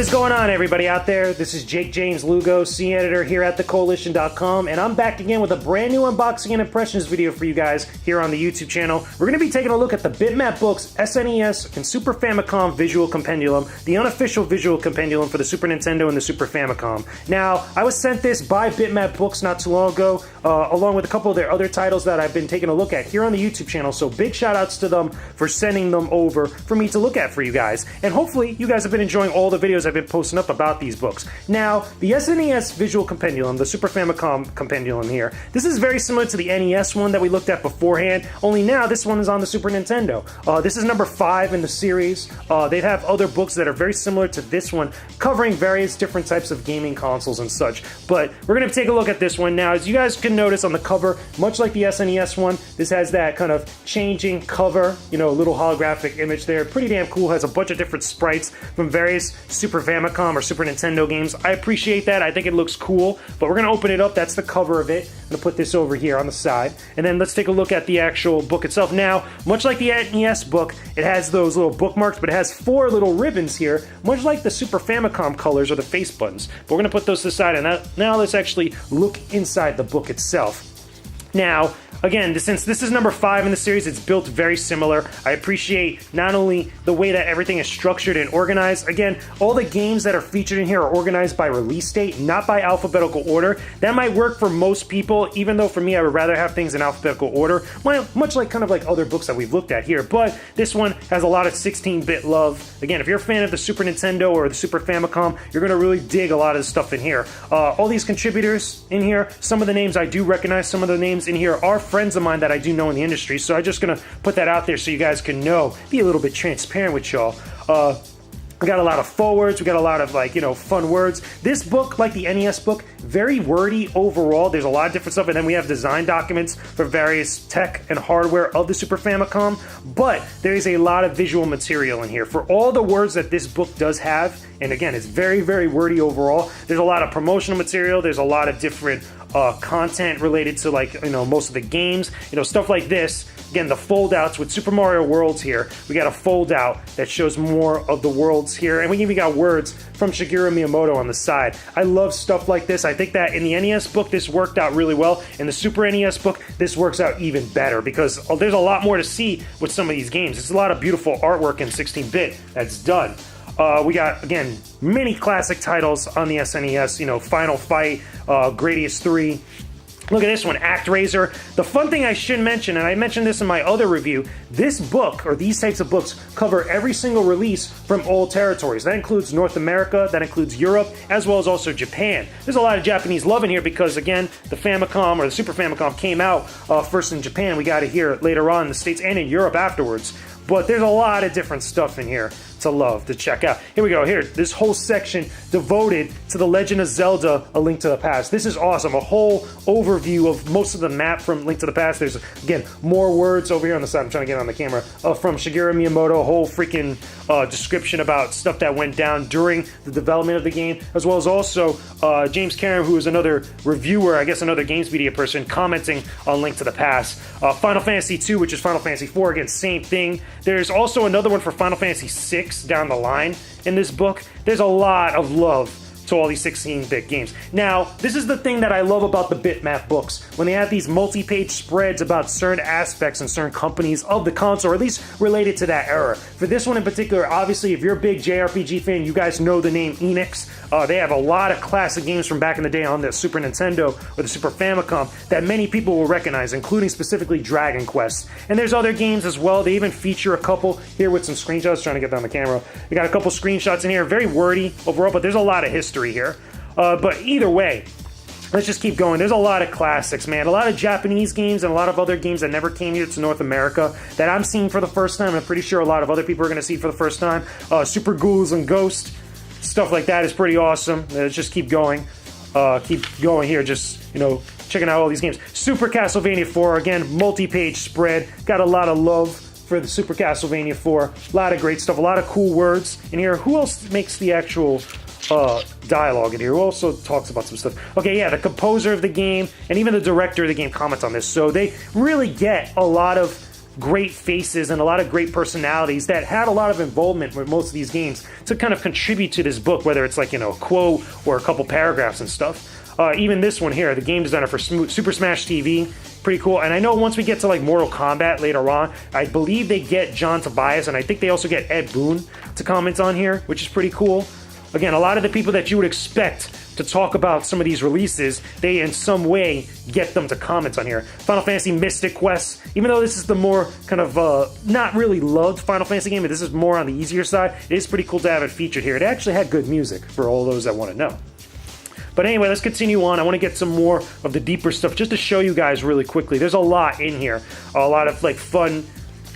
What's going on, everybody out there? This is Jakejames Lugo, scene editor here at thekoalition.com, and I'm back again with a brand new unboxing and impressions video for you guys here on the YouTube channel. We're going to be taking a look at the Bitmap Books SNES and Super Famicom Visual Compendium, the unofficial visual compendium for the Super Nintendo and the Super Famicom. Now, I was sent this by Bitmap Books not too long ago, along with a couple of their other titles that I've been taking a look at here on the YouTube channel, so big shout outs to them for sending them over for me to look at for you guys. And hopefully you guys have been enjoying all the videos I've been posting up about these books. Now, the SNES Visual Compendium, the Super Famicom Compendium here, this is very similar to the NES one that we looked at beforehand, only now this one is on the Super Nintendo. This is number 5 in the series. They have other books that are very similar to this one, covering various different types of gaming consoles and such. But we're going to take a look at this one now. As you guys can notice on the cover, much like the SNES one, this has that kind of changing cover, you know, little holographic image there. Pretty damn cool. Has a bunch of different sprites from various Super Famicom or Super Nintendo games. I appreciate that. I think it looks cool. But we're going to open it up. That's the cover of it. I'm going to put this over here on the side. And then let's take a look at the actual book itself. Now, much like the NES book, it has those little bookmarks, but it has 4 little ribbons here, much like the Super Famicom colors or the face buttons. But we're going to put those to the side. And now let's actually look inside the book itself. Now, again, since this is number 5 in the series, it's built very similar. I appreciate not only the way that everything is structured and organized. Again, all the games that are featured in here are organized by release date, not by alphabetical order. That might work for most people, even though for me I would rather have things in alphabetical order, much like kind of like other books that we've looked at here. But this one has a lot of 16-bit love. Again, if you're a fan of the Super Nintendo or the Super Famicom, you're going to really dig a lot of the stuff in here. All these contributors in here, some of the names I do recognize, some of the names in here are friends of mine that I do know in the industry, so I'm just gonna put that out there so you guys can know, be a little bit transparent with y'all. We got a lot of forwards, we got a lot of, like, you know, fun words. This book, like the NES book, very wordy overall. There's a lot of different stuff, and then we have design documents for various tech and hardware of the Super Famicom, but there is a lot of visual material in here. For all the words that this book does have, and again, it's very, very wordy overall, there's a lot of promotional material, there's a lot of different content related to, like, you know, most of the games, you know, stuff like this. Again, the fold-outs with Super Mario Worlds here. We got a fold-out that shows more of the worlds here, and we even got words from Shigeru Miyamoto on the side. I love stuff like this. I think that in the NES book, this worked out really well. In the Super NES book, this works out even better because there's a lot more to see with some of these games. It's a lot of beautiful artwork in 16-bit that's done. We got, again, many classic titles on the SNES, you know, Final Fight, Gradius 3. Look at this one, ActRaiser. The fun thing I should mention, and I mentioned this in my other review, this book, or these types of books, cover every single release from all territories. That includes North America, that includes Europe, as well as also Japan. There's a lot of Japanese love in here because, again, the Famicom, or the Super Famicom, came out first in Japan. We got it here later on in the States and in Europe afterwards. But there's a lot of different stuff in here to love, to check out. Here we go, here, this whole section devoted to The Legend of Zelda, A Link to the Past. This is awesome, a whole overview of most of the map from Link to the Past. There's, again, more words over here on the side, I'm trying to get on the camera, from Shigeru Miyamoto, a whole freaking description about stuff that went down during the development of the game, as well as also James Cameron, who is another reviewer, I guess another games media person, commenting on Link to the Past. Final Fantasy 2, which is Final Fantasy 4, again, same thing. There's also another one for Final Fantasy 6 down the line in this book. There's a lot of love to all these 16-bit games. Now, this is the thing that I love about the Bitmap books. When they have these multi-page spreads about certain aspects and certain companies of the console, or at least related to that era. For this one in particular, obviously, if you're a big JRPG fan, you guys know the name Enix. They have a lot of classic games from back in the day on the Super Nintendo or the Super Famicom that many people will recognize, including specifically Dragon Quest. And there's other games as well. They even feature a couple here with some screenshots, trying to get down the camera. We got a couple screenshots in here, very wordy overall, but there's a lot of history here. But either way, let's just keep going. There's a lot of classics, man. A lot of Japanese games and a lot of other games that never came here to North America that I'm seeing for the first time. I'm pretty sure a lot of other people are going to see for the first time. Super Ghouls and Ghost, stuff like that is pretty awesome. Let's just keep going. Keep going here, just, you know, checking out all these games. Super Castlevania 4, again, multi-page spread. Got a lot of love for the Super Castlevania 4. A lot of great stuff, a lot of cool words in here. Who else makes the actual dialogue in here? Who also talks about some stuff? Okay, yeah, the composer of the game and even the director of the game comments on this. So they really get a lot of great faces and a lot of great personalities that had a lot of involvement with most of these games to kind of contribute to this book, whether it's like, you know, a quote or a couple paragraphs and stuff. Even this one here, the game designer for Super Smash TV, pretty cool. And I know once we get to like Mortal Kombat later on, I believe they get John Tobias, and I think they also get Ed Boon to comment on here, which is pretty cool. Again, a lot of the people that you would expect to talk about some of these releases, they in some way get them to comment on here. Final Fantasy Mystic Quest, even though this is the more kind of not really loved Final Fantasy game, but this is more on the easier side, it is pretty cool to have it featured here. It actually had good music for all those that want to know. But anyway, let's continue on. I want to get some more of the deeper stuff just to show you guys really quickly. There's a lot in here. A lot of like fun,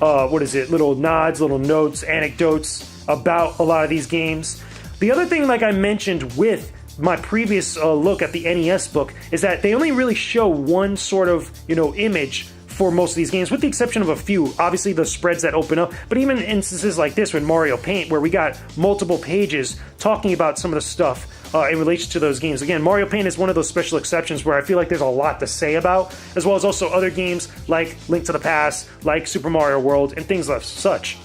little nods, little notes, anecdotes about a lot of these games. The other thing, like I mentioned with my previous look at the NES book, is that they only really show one sort of, you know, image for most of these games, with the exception of a few. Obviously, the spreads that open up, but even instances like this with Mario Paint, where we got multiple pages talking about some of the stuff in relation to those games. Again, Mario Paint is one of those special exceptions where I feel like there's a lot to say about, as well as also other games like Link to the Past, like Super Mario World, and things like such.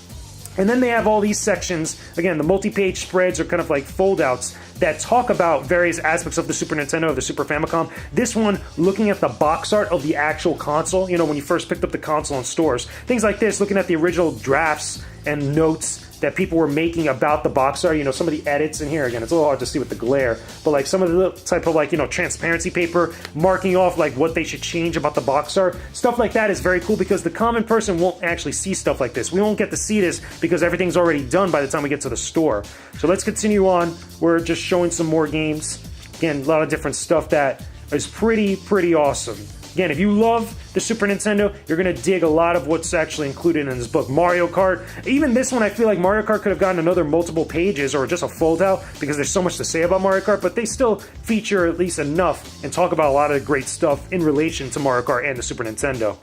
And then they have all these sections, again, the multi-page spreads are kind of like foldouts that talk about various aspects of the Super Nintendo, of the Super Famicom. This one, looking at the box art of the actual console, you know, when you first picked up the console in stores. Things like this, looking at the original drafts and notes that people were making about the box art, you know, some of the edits in here. Again, it's a little hard to see with the glare, but like some of the type of like, you know, transparency paper, marking off like what they should change about the box art. Stuff like that is very cool because the common person won't actually see stuff like this. We won't get to see this because everything's already done by the time we get to the store. So let's continue on. We're just showing some more games. Again, a lot of different stuff that is pretty awesome. Again, if you love the Super Nintendo, you're going to dig a lot of what's actually included in this book. Mario Kart, even this one, I feel like Mario Kart could have gotten another multiple pages or just a fold-out because there's so much to say about Mario Kart, but they still feature at least enough and talk about a lot of great stuff in relation to Mario Kart and the Super Nintendo.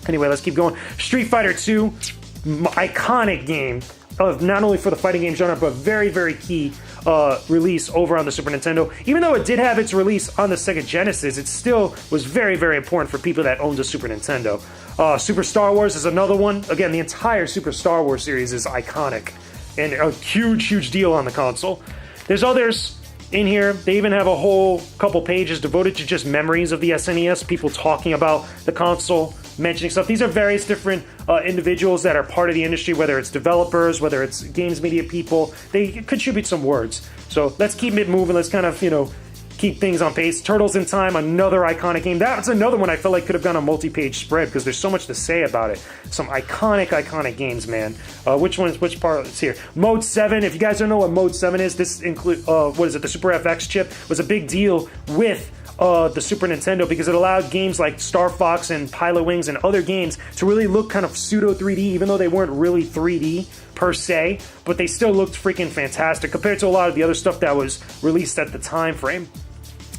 Anyway, let's keep going. Street Fighter 2, iconic game of not only for the fighting game genre, but very key release over on the Super Nintendo. Even though it did have its release on the Sega Genesis, it still was very important for people that owned a Super Nintendo. Super Star Wars is another one. Again, the entire Super Star Wars series is iconic and a huge deal on the console. There's others in here. They even have a whole couple pages devoted to just memories of the SNES, people talking about the console, mentioning stuff. These are various different individuals that are part of the industry, whether it's developers, whether it's games media people. They contribute some words. So let's keep it moving. Let's kind of, you know, keep things on pace. Turtles in Time, another iconic game. That's another one I feel like could have gone a multi-page spread because there's so much to say about it. Some iconic games, man. Which part is here? Mode 7, if you guys don't know what Mode 7 is, this include, the Super FX chip was a big deal with the Super Nintendo because it allowed games like Starfox and Pilot Wings and other games to really look kind of pseudo 3D, even though they weren't really 3D per se, but they still looked freaking fantastic compared to a lot of the other stuff that was released at the time frame.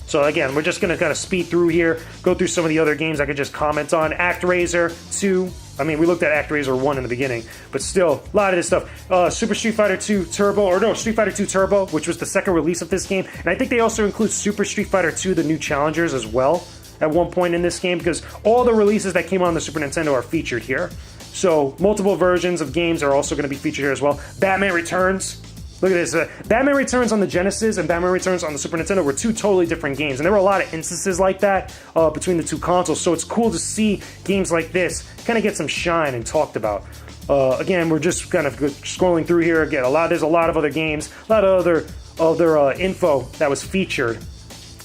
So again, we're just going to kind of speed through here, go through some of the other games I could just comment on. ActRaiser 2. I mean, we looked at ActRaiser 1 in the beginning, but still, a lot of this stuff. Super Street Fighter 2 Turbo, Street Fighter 2 Turbo, which was the second release of this game. And I think they also include Super Street Fighter 2, the New Challengers, as well, at one point in this game, because all the releases that came on the Super Nintendo are featured here. So, multiple versions of games are also going to be featured here as well. Batman Returns. Look at this. Batman Returns on the Genesis and Batman Returns on the Super Nintendo were two totally different games. And there were a lot of instances like that between the two consoles. So it's cool to see games like this kind of get some shine and talked about. Again, we're just kind of scrolling through here. Again, there's a lot of other games, a lot of other info that was featured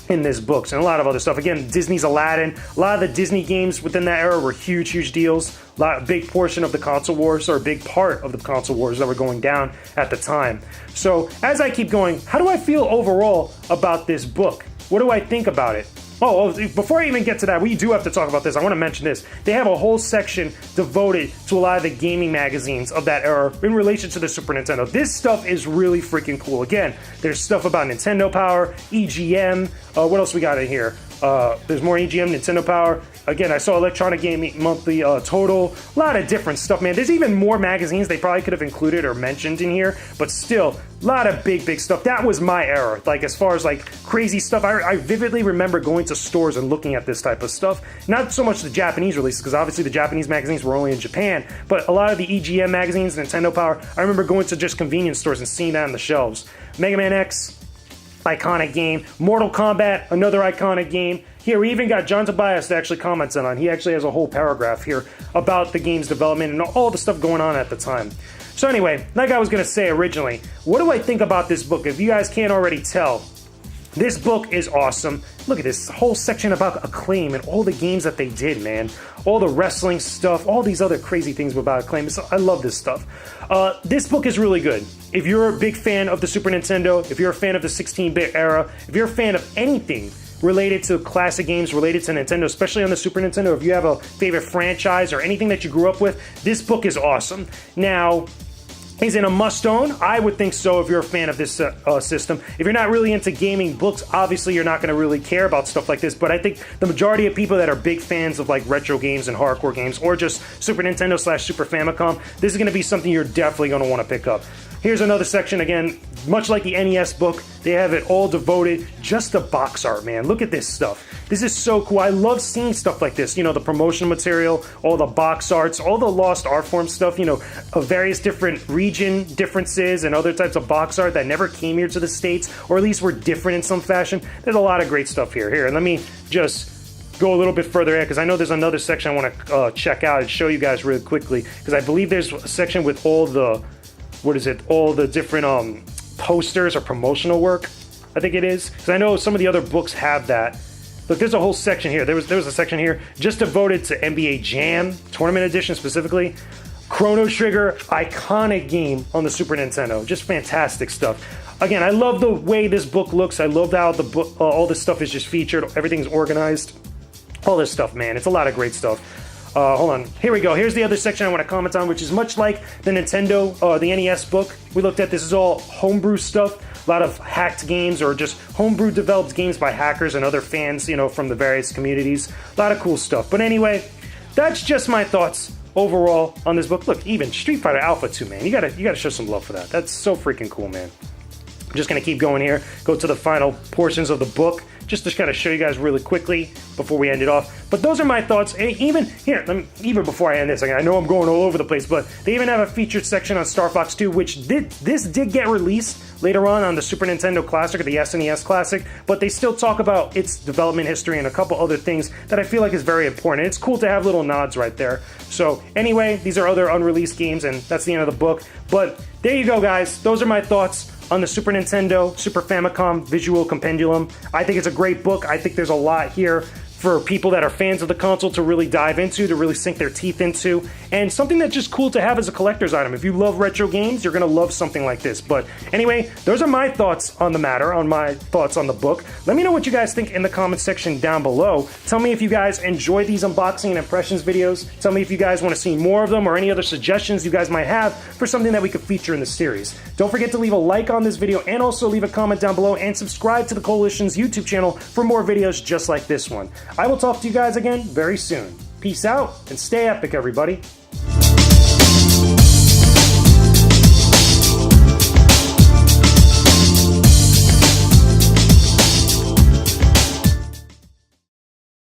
in this book, and a lot of other stuff. Again, Disney's Aladdin. A lot of the Disney games within that era were huge deals. A big portion of the console wars, or a big part of the console wars that were going down at the time. So, as I keep going, how do I feel overall about this book? What do I think about it? Oh, before I even get to that, we do have to talk about this. I want to mention this. They have a whole section devoted to a lot of the gaming magazines of that era in relation to the Super Nintendo. This stuff is really freaking cool. Again, there's stuff about Nintendo Power, EGM, what else we got in here? There's more EGM, Nintendo Power. Again, I saw Electronic Gaming Monthly Total. A lot of different stuff, man. There's even more magazines they probably could have included or mentioned in here, but still, a lot of big stuff. That was my era. Like, as far as, like, crazy stuff, I vividly remember going to stores and looking at this type of stuff. Not so much the Japanese releases, because obviously the Japanese magazines were only in Japan, but a lot of the EGM magazines, Nintendo Power, I remember going to just convenience stores and seeing that on the shelves. Mega Man X, iconic game. Mortal Kombat, another iconic game. Here, we even got John Tobias that actually comments on. He actually has a whole paragraph here about the game's development and all the stuff going on at the time. So anyway, like I was going to say originally, what do I think about this book? If you guys can't already tell, this book is awesome. Look at this whole section about Acclaim and all the games that they did, man. All the wrestling stuff, all these other crazy things about Acclaim. I love this stuff. This book is really good. If you're a big fan of the Super Nintendo, if you're a fan of the 16-bit era, if you're a fan of anything related to classic games, related to Nintendo, especially on the Super Nintendo, if you have a favorite franchise or anything that you grew up with, this book is awesome. Now, is it a must-own? I would think so if you're a fan of this system. If you're not really into gaming books, obviously you're not going to really care about stuff like this, but I think the majority of people that are big fans of like retro games and hardcore games, or just Super Nintendo / Super Famicom, this is going to be something you're definitely going to want to pick up. Here's another section, again, much like the NES book, they have it all devoted just to box art, man. Look at this stuff. This is so cool. I love seeing stuff like this, you know, the promotional material, all the box arts, all the lost art form stuff, you know, of various different region differences and other types of box art that never came here to the States, or at least were different in some fashion. There's a lot of great stuff here. Here, let me just go a little bit further ahead, because I know there's another section I want to check out and show you guys really quickly, because I believe there's a section with all the, all the different posters or promotional work, I think it is, because I know some of the other books have that. Look, there's a whole section here. There was a section here just devoted to NBA Jam Tournament Edition specifically. Chrono Trigger, iconic game on the Super Nintendo. Just fantastic stuff. Again, I love the way this book looks. I love how the book, all this stuff is just featured. Everything's organized. All this stuff, man. It's a lot of great stuff. Hold on. Here we go. Here's the other section I want to comment on, which is much like the Nintendo, the NES book we looked at. This is all homebrew stuff. A lot of hacked games or just homebrew developed games by hackers and other fans, you know, from the various communities. A lot of cool stuff. But anyway, that's just my thoughts overall on this book. Look, even Street Fighter Alpha 2, man. You gotta show some love for that. That's so freaking cool, man. I'm just gonna keep going here. Go to the final portions of the book, just to kind of show you guys really quickly before we end it off. But those are my thoughts. And even here, even before I end this, I know I'm going all over the place, but they even have a featured section on Starfox 2, which this did get released later on the Super Nintendo Classic or the SNES Classic, but they still talk about its development history and a couple other things that I feel like is very important. It's cool to have little nods right there. So anyway, these are other unreleased games, and that's the end of the book. But there you go, guys. Those are my thoughts on the Super Nintendo, Super Famicom Visual Compendium. I think it's a great book. I think there's a lot here for people that are fans of the console to really dive into, to really sink their teeth into, and something that's just cool to have as a collector's item. If you love retro games, you're going to love something like this. But anyway, those are my thoughts on the matter, on my thoughts on the book. Let me know what you guys think in the comment section down below. Tell me if you guys enjoy these unboxing and impressions videos. Tell me if you guys want to see more of them or any other suggestions you guys might have for something that we could feature in the series. Don't forget to leave a like on this video and also leave a comment down below and subscribe to the Koalition's YouTube channel for more videos just like this one. I will talk to you guys again very soon. Peace out and stay epic, everybody.